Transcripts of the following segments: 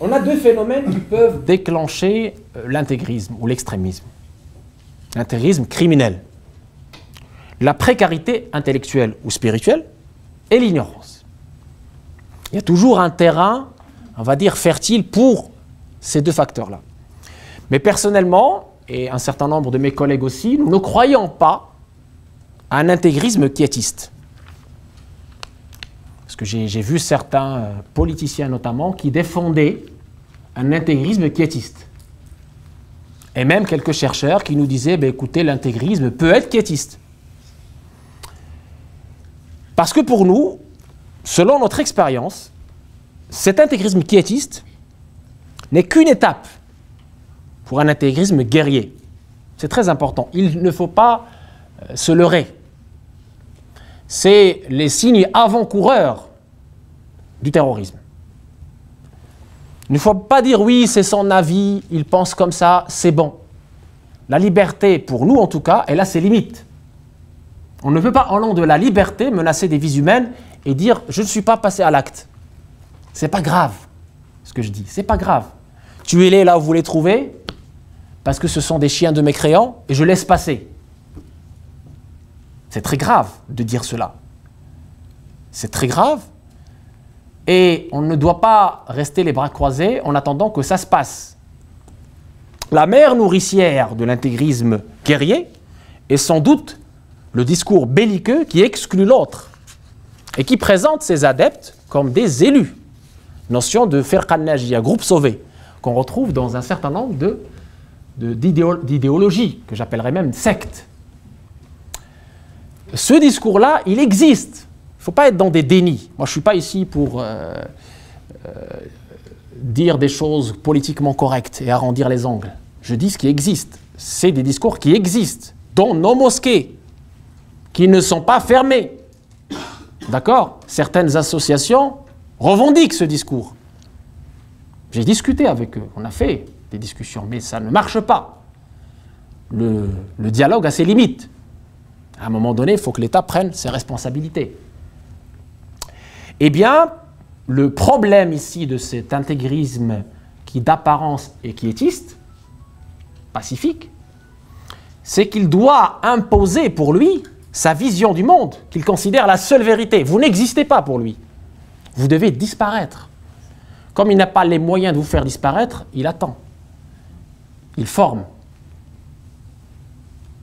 On a deux phénomènes qui peuvent déclencher l'intégrisme ou l'extrémisme. L'intégrisme criminel. La précarité intellectuelle ou spirituelle et l'ignorance. Il y a toujours un terrain, on va dire, fertile pour ces deux facteurs-là. Mais personnellement, et un certain nombre de mes collègues aussi, nous ne croyons pas à un intégrisme quiétiste. Parce que j'ai vu certains politiciens notamment qui défendaient un intégrisme quiétiste. Et même quelques chercheurs qui nous disaient, ben, écoutez, l'intégrisme peut être quiétiste. Parce que pour nous, selon notre expérience, cet intégrisme quiétiste n'est qu'une étape pour un intégrisme guerrier. C'est très important. Il ne faut pas se leurrer. C'est les signes avant-coureurs du terrorisme. Il ne faut pas dire oui, c'est son avis, il pense comme ça, c'est bon. La liberté, pour nous en tout cas, elle a ses limites. On ne peut pas, au nom de la liberté, menacer des vies humaines et dire je ne suis pas passé à l'acte. C'est pas grave, ce que je dis, c'est pas grave. Tuez-les là où vous les trouvez, parce que ce sont des chiens de mécréants, et je laisse passer. C'est très grave de dire cela. C'est très grave. Et on ne doit pas rester les bras croisés en attendant que ça se passe. La mère nourricière de l'intégrisme guerrier est sans doute le discours belliqueux qui exclut l'autre et qui présente ses adeptes comme des élus. Notion de firqa najia, groupe sauvé, qu'on retrouve dans un certain nombre d'idéologies, que j'appellerais même sectes. Ce discours-là, il existe. Il ne faut pas être dans des dénis. Moi, je ne suis pas ici pour dire des choses politiquement correctes et arrondir les angles. Je dis ce qui existe. C'est des discours qui existent dans nos mosquées, qui ne sont pas fermées. D'accord? Certaines associations revendiquent ce discours. J'ai discuté avec eux, on a fait des discussions, mais ça ne marche pas. Le dialogue a ses limites. À un moment donné, il faut que l'État prenne ses responsabilités. Eh bien, le problème ici de cet intégrisme qui d'apparence est quiétiste, pacifique, c'est qu'il doit imposer pour lui sa vision du monde, qu'il considère la seule vérité. Vous n'existez pas pour lui. Vous devez disparaître. Comme il n'a pas les moyens de vous faire disparaître, il attend. Il forme.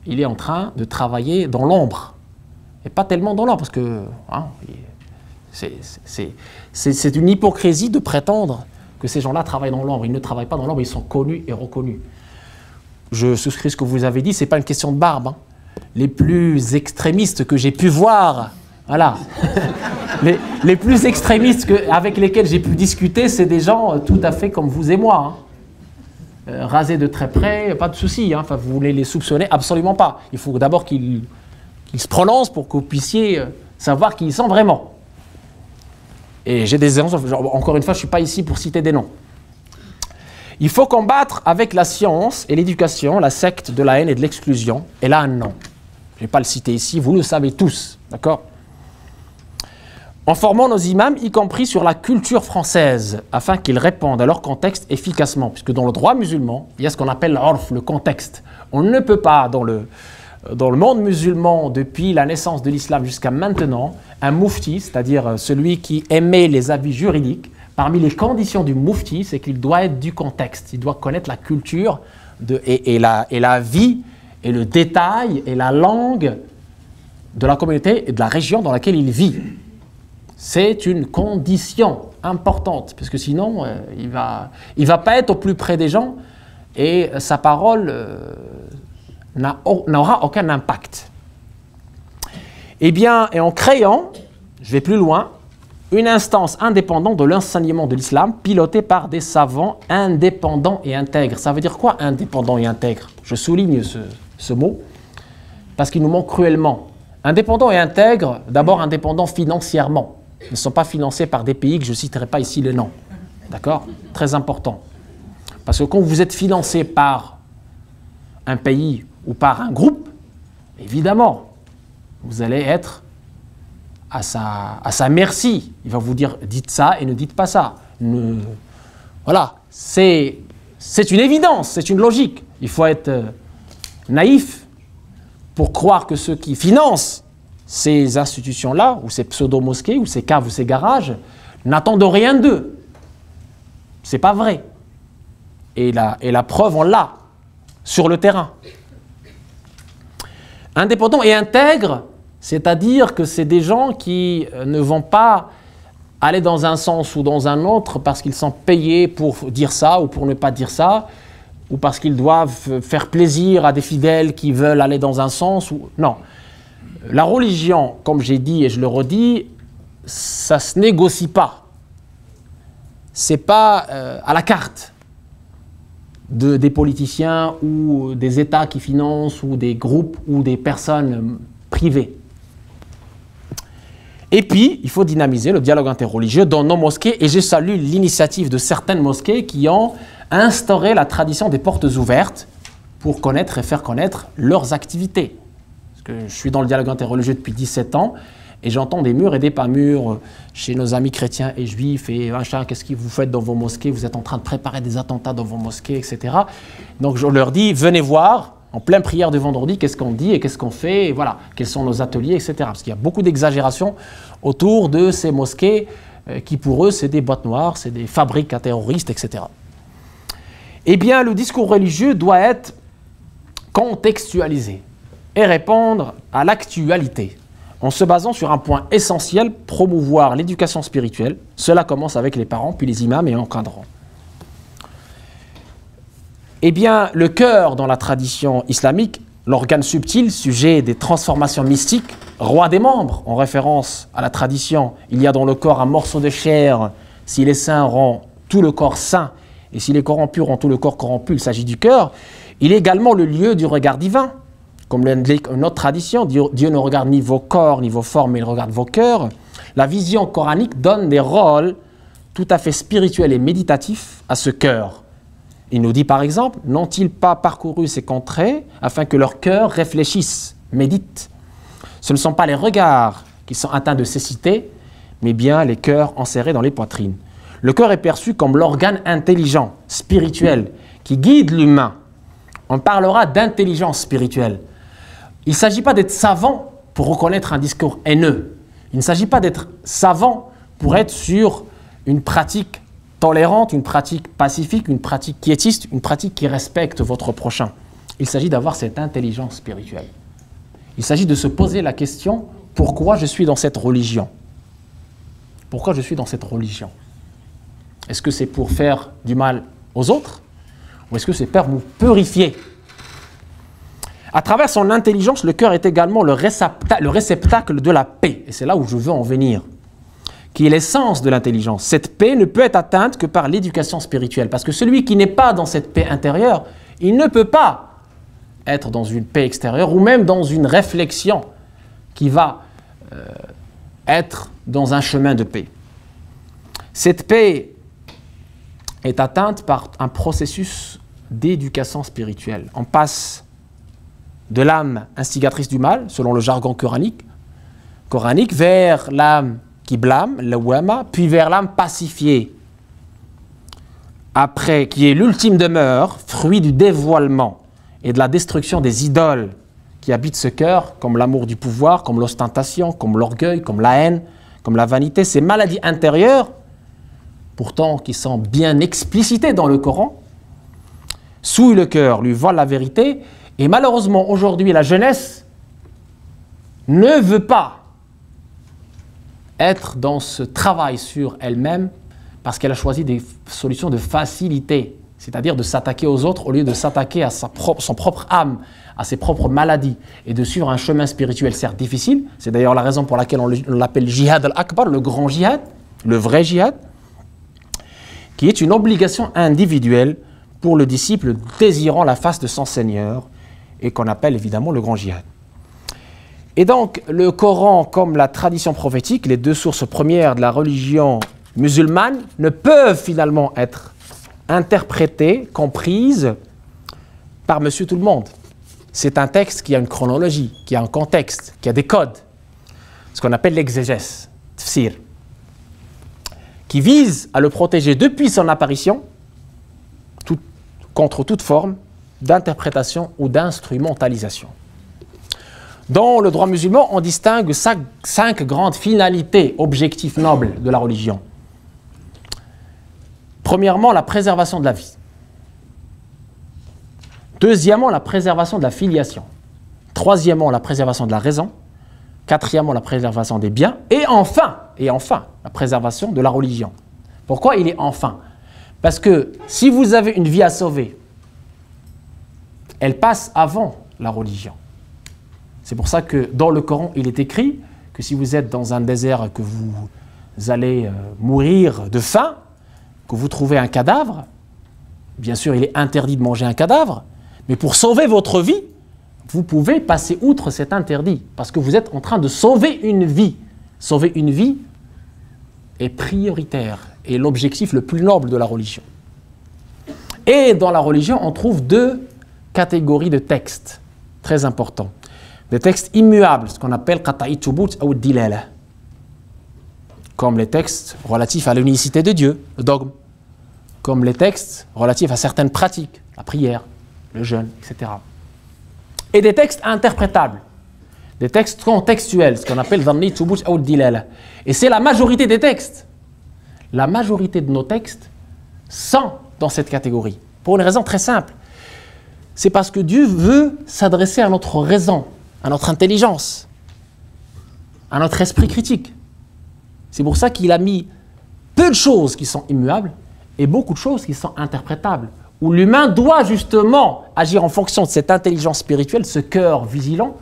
Il est en train de travailler dans l'ombre. Et pas tellement dans l'ombre, parce que hein, c'est une hypocrisie de prétendre que ces gens-là travaillent dans l'ombre. Ils ne travaillent pas dans l'ombre, ils sont connus et reconnus. Je souscris ce que vous avez dit, ce n'est pas une question de barbe. Hein. Les plus extrémistes que j'ai pu voir, voilà, les plus extrémistes avec lesquels j'ai pu discuter, c'est des gens tout à fait comme vous et moi. Hein. Rasés de très près, pas de souci. Hein. Enfin, vous voulez les soupçonner? Absolument pas. Il faut d'abord qu'ils se prononcent pour que vous puissiez savoir qui ils sont vraiment. Et j'ai des exemples, encore une fois, je ne suis pas ici pour citer des noms. Il faut combattre avec la science et l'éducation la secte de la haine et de l'exclusion. Elle a un nom. Je ne vais pas le citer ici, vous le savez tous, d'accord? En formant nos imams, y compris sur la culture française, afin qu'ils répondent à leur contexte efficacement. Puisque dans le droit musulman, il y a ce qu'on appelle l'orf, le contexte. On ne peut pas, dans le monde musulman, depuis la naissance de l'islam jusqu'à maintenant, un moufti, c'est-à-dire celui qui émet les avis juridiques, parmi les conditions du moufti, c'est qu'il doit être du contexte. Il doit connaître la culture et la vie, et le détail, et la langue de la communauté et de la région dans laquelle il vit. C'est une condition importante, parce que sinon, il va pas être au plus près des gens, et sa parole n'aura aucun impact. Eh bien, et en créant, je vais plus loin, une instance indépendante de l'enseignement de l'islam, pilotée par des savants indépendants et intègres. Ça veut dire quoi, indépendant et intègre? Je souligne ce mot, parce qu'il nous manque cruellement. Indépendant et intègre, d'abord indépendant financièrement. Ils ne sont pas financés par des pays que je ne citerai pas ici le nom. D'accord? Très important. Parce que quand vous êtes financé par un pays ou par un groupe, évidemment, vous allez être à sa merci. Il va vous dire, dites ça et ne dites pas ça. Voilà, c'est une évidence, c'est une logique. Il faut être naïf pour croire que ceux qui financent ces institutions-là, ou ces pseudo-mosquées, ou ces caves, ou ces garages, n'attendent rien d'eux. C'est pas vrai. Et la preuve, on l'a sur le terrain. Indépendants et intègres, c'est-à-dire que c'est des gens qui ne vont pas aller dans un sens ou dans un autre parce qu'ils sont payés pour dire ça ou pour ne pas dire ça, ou parce qu'ils doivent faire plaisir à des fidèles qui veulent aller dans un sens. Non. La religion, comme j'ai dit et je le redis, ça ne se négocie pas. Ce n'est pas à la carte des politiciens ou des États qui financent ou des groupes ou des personnes privées. Et puis, il faut dynamiser le dialogue interreligieux dans nos mosquées et je salue l'initiative de certaines mosquées qui ont instauré la tradition des portes ouvertes pour connaître et faire connaître leurs activités. Parce que je suis dans le dialogue interreligieux depuis 17 ans et j'entends des murs et des pas murs chez nos amis chrétiens et juifs et machin, qu'est-ce que vous faites dans vos mosquées, vous êtes en train de préparer des attentats dans vos mosquées, etc. Donc je leur dis, venez voir, en pleine prière de vendredi, qu'est-ce qu'on dit et qu'est-ce qu'on fait, et voilà, quels sont nos ateliers, etc. Parce qu'il y a beaucoup d'exagération autour de ces mosquées qui pour eux c'est des boîtes noires, c'est des fabriques à terroristes, etc. Eh bien, le discours religieux doit être contextualisé et répondre à l'actualité, en se basant sur un point essentiel, promouvoir l'éducation spirituelle. Cela commence avec les parents, puis les imams et encadrants. Eh bien, le cœur dans la tradition islamique, l'organe subtil, sujet des transformations mystiques, roi des membres, en référence à la tradition, il y a dans le corps un morceau de chair, si les saints rend tout le corps saint, et si les corrompus rend tout le corps corrompu, il s'agit du cœur, il est également le lieu du regard divin. Comme l'indique une autre tradition, Dieu ne regarde ni vos corps ni vos formes, mais il regarde vos cœurs. La vision coranique donne des rôles tout à fait spirituels et méditatifs à ce cœur. Il nous dit par exemple, n'ont-ils pas parcouru ces contrées afin que leur cœur réfléchisse, médite? Ce ne sont pas les regards qui sont atteints de cécité, mais bien les cœurs enserrés dans les poitrines. Le cœur est perçu comme l'organe intelligent, spirituel, qui guide l'humain. On parlera d'intelligence spirituelle. Il ne s'agit pas d'être savant pour reconnaître un discours haineux. Il ne s'agit pas d'être savant pour être sur une pratique tolérante, une pratique pacifique, une pratique quiétiste, une pratique qui respecte votre prochain. Il s'agit d'avoir cette intelligence spirituelle. Il s'agit de se poser la question, pourquoi je suis dans cette religion? Pourquoi je suis dans cette religion? Est-ce que c'est pour faire du mal aux autres? Ou est-ce que c'est pour vous purifier? À travers son intelligence, le cœur est également le réceptacle de la paix. Et c'est là où je veux en venir, qui est l'essence de l'intelligence. Cette paix ne peut être atteinte que par l'éducation spirituelle. Parce que celui qui n'est pas dans cette paix intérieure, il ne peut pas être dans une paix extérieure ou même dans une réflexion qui va être dans un chemin de paix. Cette paix est atteinte par un processus d'éducation spirituelle. On passe de l'âme instigatrice du mal, selon le jargon coranique, vers l'âme qui blâme, le wama, puis vers l'âme pacifiée, après, qui est l'ultime demeure, fruit du dévoilement et de la destruction des idoles qui habitent ce cœur, comme l'amour du pouvoir, comme l'ostentation, comme l'orgueil, comme la haine, comme la vanité, ces maladies intérieures, pourtant qui sont bien explicitées dans le Coran, souillent le cœur, lui volent la vérité. Et malheureusement, aujourd'hui, la jeunesse ne veut pas être dans ce travail sur elle-même parce qu'elle a choisi des solutions de facilité, c'est-à-dire de s'attaquer aux autres au lieu de s'attaquer à son propre âme, à ses propres maladies et de suivre un chemin spirituel certes difficile. C'est d'ailleurs la raison pour laquelle on l'appelle Jihad al-Akbar, le grand jihad, le vrai jihad, qui est une obligation individuelle pour le disciple désirant la face de son Seigneur, et qu'on appelle évidemment le grand djihad. Et donc, le Coran, comme la tradition prophétique, les deux sources premières de la religion musulmane, ne peuvent finalement être interprétées, comprises par monsieur tout le monde. C'est un texte qui a une chronologie, qui a un contexte, qui a des codes, ce qu'on appelle l'exégèse, tafsir, qui vise à le protéger depuis son apparition contre toute forme d'interprétation ou d'instrumentalisation. Dans le droit musulman, on distingue cinq grandes finalités, objectifs nobles de la religion. Premièrement, la préservation de la vie. Deuxièmement, la préservation de la filiation. Troisièmement, la préservation de la raison. Quatrièmement, la préservation des biens. Et enfin, la préservation de la religion. Pourquoi il est enfin? Parce que si vous avez une vie à sauver, elle passe avant la religion. C'est pour ça que dans le Coran, il est écrit que si vous êtes dans un désert, que vous allez mourir de faim, que vous trouvez un cadavre, bien sûr, il est interdit de manger un cadavre, mais pour sauver votre vie, vous pouvez passer outre cet interdit, parce que vous êtes en train de sauver une vie. Sauver une vie est prioritaire, et l'objectif le plus noble de la religion. Et dans la religion, on trouve deux catégories de textes, très importants. Des textes immuables, ce qu'on appelle qata'i thubut ou dilala, comme les textes relatifs à l'unicité de Dieu, le dogme, comme les textes relatifs à certaines pratiques, la prière, le jeûne, etc. Et des textes interprétables, des textes contextuels, ce qu'on appelle dhanni thubut ou dilala. Et c'est la majorité des textes. La majorité de nos textes sont dans cette catégorie, pour une raison très simple. C'est parce que Dieu veut s'adresser à notre raison, à notre intelligence, à notre esprit critique. C'est pour ça qu'il a mis peu de choses qui sont immuables et beaucoup de choses qui sont interprétables, où l'humain doit justement agir en fonction de cette intelligence spirituelle, ce cœur vigilant,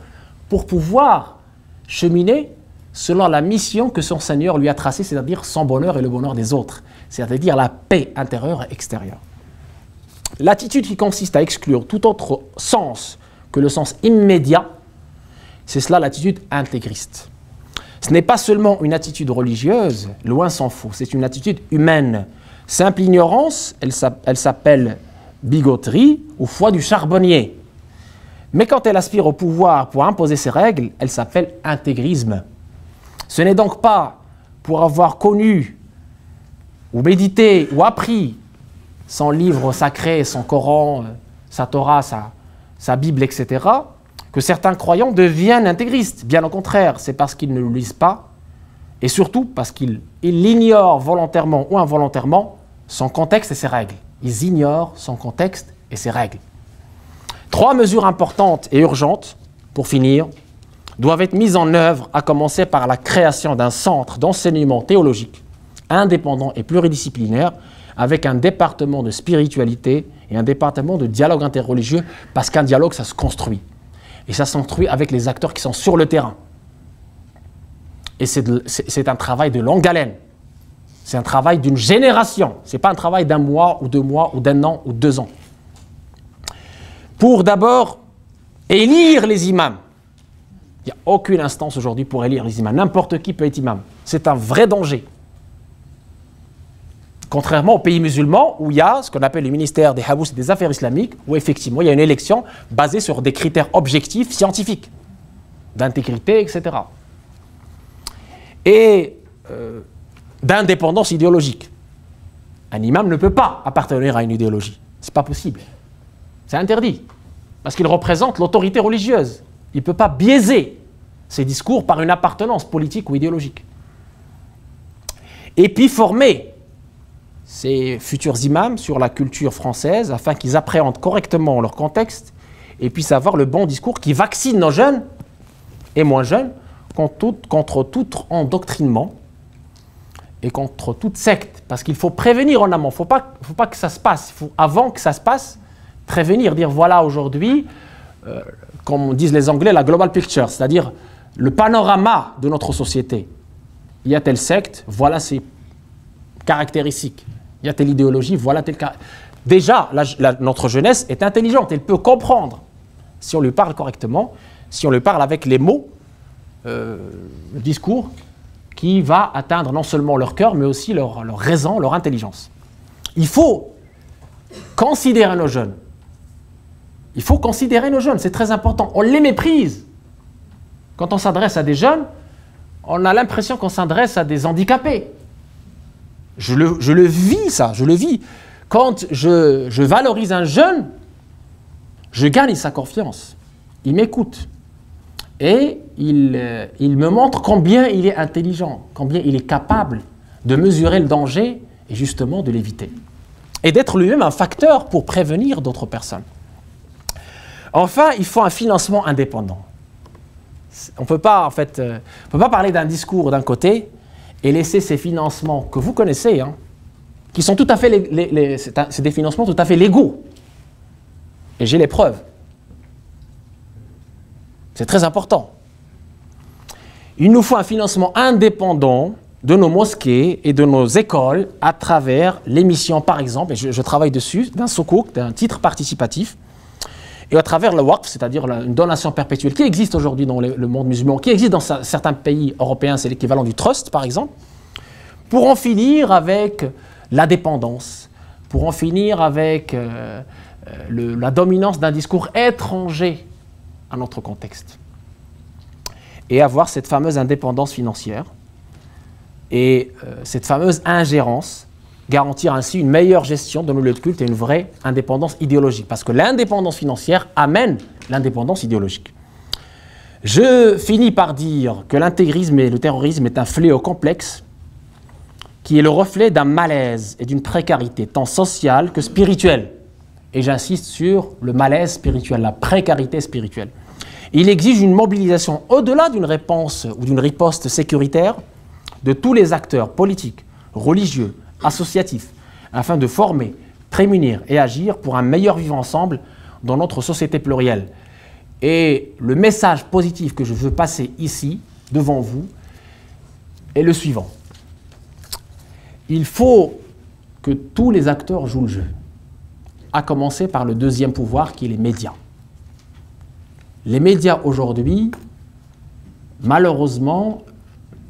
pour pouvoir cheminer selon la mission que son Seigneur lui a tracée, c'est-à-dire son bonheur et le bonheur des autres, c'est-à-dire la paix intérieure et extérieure. L'attitude qui consiste à exclure tout autre sens que le sens immédiat, c'est cela l'attitude intégriste. Ce n'est pas seulement une attitude religieuse, loin s'en faut, c'est une attitude humaine. Simple ignorance, elle s'appelle bigoterie ou foi du charbonnier. Mais quand elle aspire au pouvoir pour imposer ses règles, elle s'appelle intégrisme. Ce n'est donc pas pour avoir connu ou médité ou appris son livre sacré, son Coran, sa Torah, sa Bible, etc., que certains croyants deviennent intégristes. Bien au contraire, c'est parce qu'ils ne le lisent pas, et surtout parce qu'ils ignorent volontairement ou involontairement son contexte et ses règles. Ils ignorent son contexte et ses règles. Trois mesures importantes et urgentes, pour finir, doivent être mises en œuvre, à commencer par la création d'un centre d'enseignement théologique indépendant et pluridisciplinaire, avec un département de spiritualité et un département de dialogue interreligieux, parce qu'un dialogue, ça se construit. Et ça se construit avec les acteurs qui sont sur le terrain. Et c'est un travail de longue haleine. C'est un travail d'une génération. Ce n'est pas un travail d'un mois ou 2 mois ou d'un an ou 2 ans. Pour d'abord élire les imams. Il n'y a aucune instance aujourd'hui pour élire les imams. N'importe qui peut être imam. C'est un vrai danger. Contrairement aux pays musulmans où il y a ce qu'on appelle le ministère des Habous et des Affaires islamiques, où effectivement il y a une élection basée sur des critères objectifs, scientifiques, d'intégrité, etc. Et d'indépendance idéologique. Un imam ne peut pas appartenir à une idéologie. Ce n'est pas possible. C'est interdit. Parce qu'il représente l'autorité religieuse. Il ne peut pas biaiser ses discours par une appartenance politique ou idéologique. Et puis former ces futurs imams sur la culture française afin qu'ils appréhendent correctement leur contexte et puissent avoir le bon discours qui vaccine nos jeunes et moins jeunes contre tout endoctrinement et contre toute secte. Parce qu'il faut prévenir en amont. Il ne faut pas que ça se passe. Il faut, avant que ça se passe, prévenir, dire voilà aujourd'hui, comme disent les Anglais, la global picture, c'est-à-dire le panorama de notre société. Il y a telle secte, voilà ses caractéristiques. Il y a telle idéologie, voilà telle caractéristique. Déjà, notre jeunesse est intelligente, elle peut comprendre si on lui parle correctement, si on lui parle avec les mots, le discours qui va atteindre non seulement leur cœur, mais aussi leur raison, leur intelligence. Il faut considérer nos jeunes. Il faut considérer nos jeunes, c'est très important. On les méprise. Quand on s'adresse à des jeunes, on a l'impression qu'on s'adresse à des handicapés. Je le vis, ça, je le vis. quand je valorise un jeune, je gagne sa confiance. Il m'écoute. Et il me montre combien il est intelligent, combien il est capable de mesurer le danger et justement de l'éviter. Et d'être lui-même un facteur pour prévenir d'autres personnes. Enfin, il faut un financement indépendant. On ne peut pas, parler d'un discours d'un côté et laisser ces financements que vous connaissez, hein, qui sont tout à fait, c'est des financements tout à fait légaux. Et j'ai les preuves. C'est très important. Il nous faut un financement indépendant de nos mosquées et de nos écoles à travers l'émission, par exemple, et je travaille dessus, d'un sukuk, d'un titre participatif, et à travers le waqf, c'est-à-dire une donation perpétuelle qui existe aujourd'hui dans le monde musulman, qui existe dans certains pays européens, c'est l'équivalent du trust, par exemple, pour en finir avec la dépendance, pour en finir avec la dominance d'un discours étranger à notre contexte, et avoir cette fameuse indépendance financière et cette fameuse ingérence, garantir ainsi une meilleure gestion de nos lieux de culte et une vraie indépendance idéologique, parce que l'indépendance financière amène l'indépendance idéologique. Je finis par dire que l'intégrisme et le terrorisme est un fléau complexe qui est le reflet d'un malaise et d'une précarité tant sociale que spirituelle. Et j'insiste sur le malaise spirituel, la précarité spirituelle. Il exige une mobilisation au-delà d'une réponse ou d'une riposte sécuritaire de tous les acteurs politiques, religieux, associatifs, afin de former, prémunir et agir pour un meilleur vivre ensemble dans notre société plurielle. Et le message positif que je veux passer ici, devant vous, est le suivant. Il faut que tous les acteurs jouent le jeu, à commencer par le deuxième pouvoir qui est les médias. Les médias aujourd'hui, malheureusement,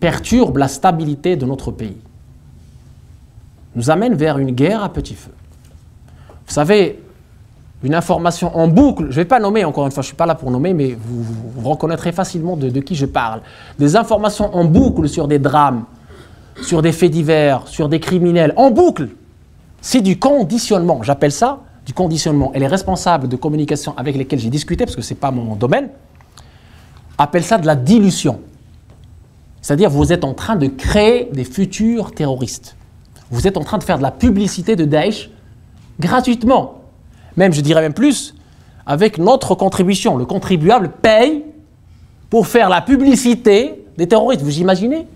perturbent la stabilité de notre pays, nous amènent vers une guerre à petit feu. Vous savez, une information en boucle, je ne vais pas nommer, encore une fois, je ne suis pas là pour nommer, mais vous reconnaîtrez facilement de qui je parle. Des informations en boucle sur des drames, sur des faits divers, sur des criminels, en boucle. C'est du conditionnement, j'appelle ça du conditionnement. Et les responsables de communication avec lesquels j'ai discuté, parce que ce n'est pas mon domaine, appellent ça de la dilution. C'est-à-dire vous êtes en train de créer des futurs terroristes. Vous êtes en train de faire de la publicité de Daesh gratuitement. Même, je dirais même plus, avec notre contribution. Le contribuable paye pour faire la publicité des terroristes. Vous imaginez?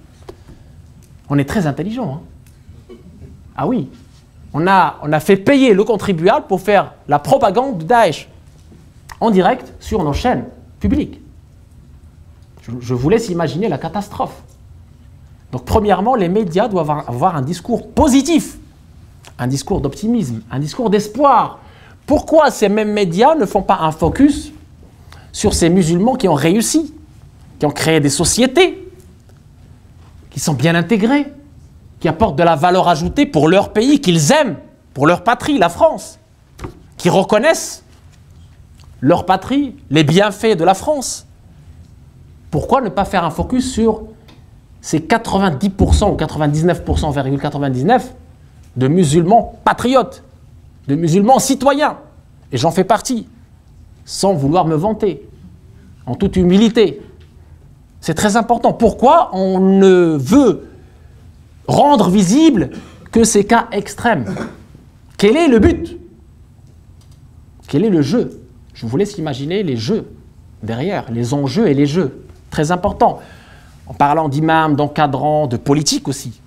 On est très intelligent. Hein? Ah oui. On a fait payer le contribuable pour faire la propagande de Daesh en direct sur nos chaînes publiques. Je vous laisse imaginer la catastrophe. Donc, premièrement, les médias doivent avoir un discours positif, un discours d'optimisme, un discours d'espoir. Pourquoi ces mêmes médias ne font pas un focus sur ces musulmans qui ont réussi, qui ont créé des sociétés, qui sont bien intégrés, qui apportent de la valeur ajoutée pour leur pays, qu'ils aiment, pour leur patrie, la France, qui reconnaissent leur patrie, les bienfaits de la France. Pourquoi ne pas faire un focus sur ces 90% ou 99,99% de musulmans patriotes, de musulmans citoyens, et j'en fais partie, sans vouloir me vanter, en toute humilité. C'est très important. Pourquoi on ne veut rendre visible que ces cas extrêmes? Quel est le but? Quel est le jeu? Je vous laisse imaginer les jeux derrière, les enjeux et les jeux. Très important. En parlant d'imams, d'encadrants, de politique aussi,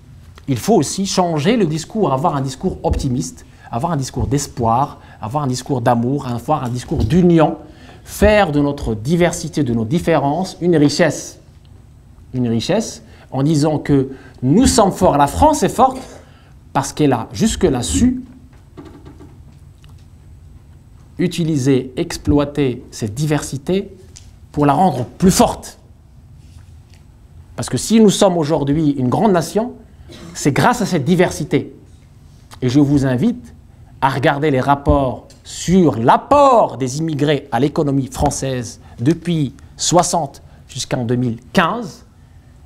il faut aussi changer le discours, avoir un discours optimiste, avoir un discours d'espoir, avoir un discours d'amour, avoir un discours d'union, faire de notre diversité, de nos différences, une richesse. Une richesse en disant que nous sommes forts, la France est forte parce qu'elle a jusque-là su utiliser, exploiter cette diversité pour la rendre plus forte. Parce que si nous sommes aujourd'hui une grande nation, c'est grâce à cette diversité. Et je vous invite à regarder les rapports sur l'apport des immigrés à l'économie française depuis 60 jusqu'en 2015,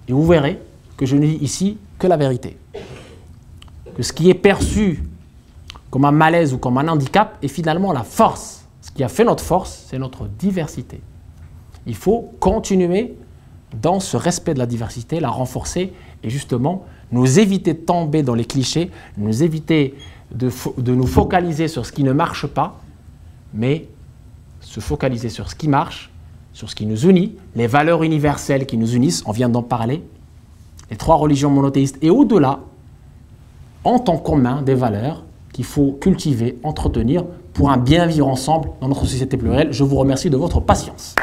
et vous verrez que je ne dis ici que la vérité. Que ce qui est perçu comme un malaise ou comme un handicap. Et finalement, la force, ce qui a fait notre force, c'est notre diversité. Il faut continuer dans ce respect de la diversité, la renforcer et justement nous éviter de tomber dans les clichés, nous éviter de nous focaliser sur ce qui ne marche pas, mais se focaliser sur ce qui marche, sur ce qui nous unit, les valeurs universelles qui nous unissent, on vient d'en parler, les 3 religions monothéistes et au-delà, ont en commun des valeurs qu'il faut cultiver, entretenir pour un bien vivre ensemble dans notre société plurielle. Je vous remercie de votre patience.